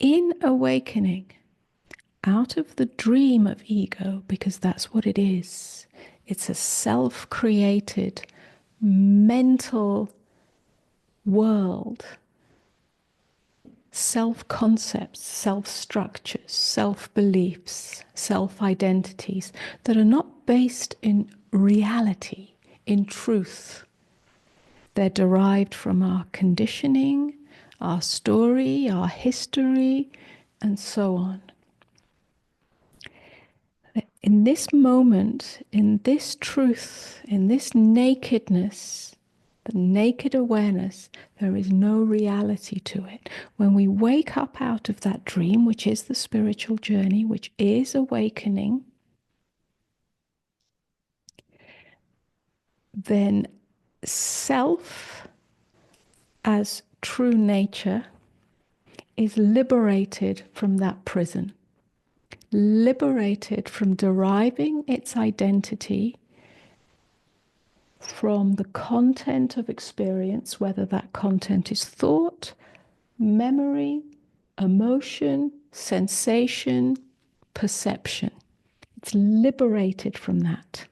in awakening out of the dream of ego, because that's what it is. It's a self-created mental world, self-concepts, self-structures, self-beliefs, self-identities that are not based in reality, in truth. They're derived from our conditioning, our story, our history, and so on. In this moment, in this truth, in this nakedness, the naked awareness, there is no reality to it. When we wake up out of that dream, which is the spiritual journey, which is awakening, then self as true nature is liberated from that prison, liberated from deriving its identity from the content of experience, whether that content is thought, memory, emotion, sensation, perception. It's liberated from that.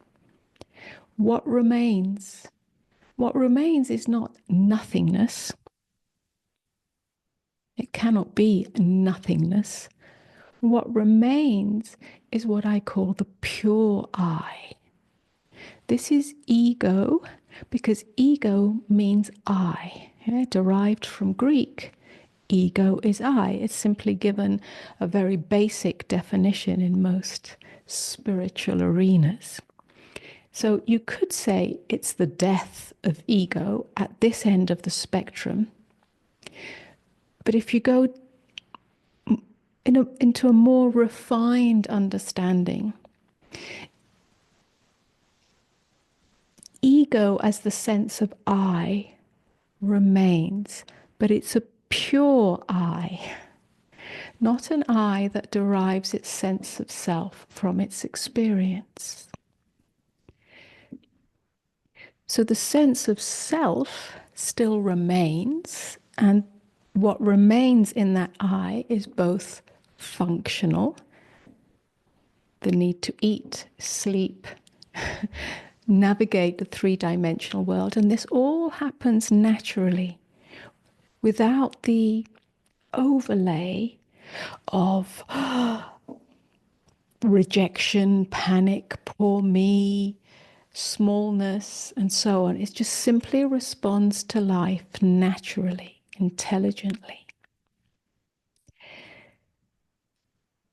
What remains? What remains is not nothingness. It cannot be nothingness. What remains is what I call the pure I. This is ego, because ego means I, derived from Greek. Ego is I. It's simply given a very basic definition in most spiritual arenas. So you could say it's the death of ego at this end of the spectrum. But if you go into a more refined understanding, ego as the sense of I remains, but it's a pure I, not an I that derives its sense of self from its experience. So the sense of self still remains, and what remains in that I is both functional, the need to eat, sleep, navigate the three-dimensional world, and this all happens naturally without the overlay of rejection, panic, poor me, smallness, and so on. It just simply responds to life naturally, intelligently.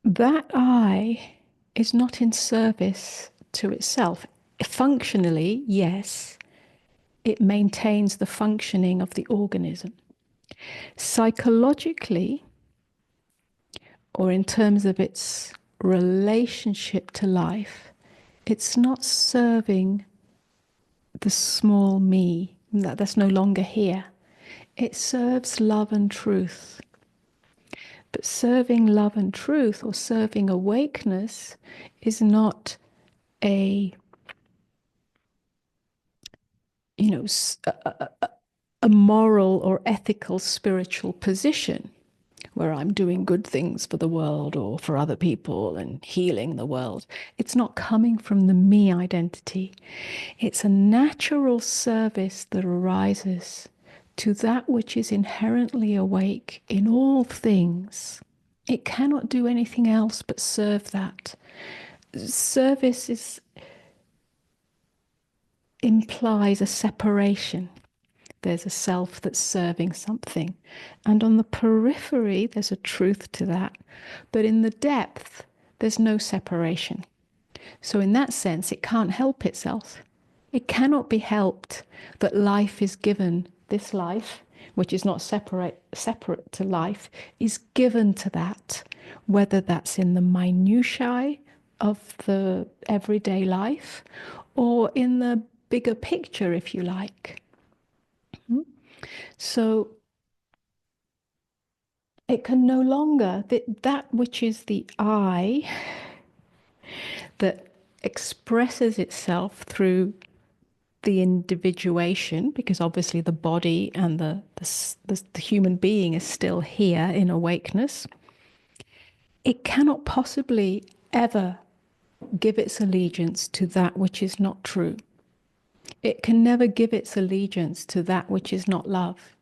That I is not in service to itself. Functionally, yes, it maintains the functioning of the organism. Psychologically, or in terms of its relationship to life, it's not serving the small me. That's no longer here. It serves love and truth. But serving love and truth, or serving awakeness, is not a, a moral or ethical spiritual position where I'm doing good things for the world or for other people and healing the world. It's not coming from the me identity. It's a natural service that arises to that which is inherently awake in all things. It cannot do anything else but serve that. Service implies a separation. There's a self that's serving something. And on the periphery, there's a truth to that. But in the depth, there's no separation. So in that sense, it can't help itself. It cannot be helped that life is given, this life, which is not separate to life, is given to that, whether that's in the minutiae of the everyday life or in the bigger picture, if you like. So it can no longer, that which is the I that expresses itself through the individuation, because obviously the body and the human being is still here in awakeness. it cannot possibly ever give its allegiance to that which is not true. It can never give its allegiance to that which is not love.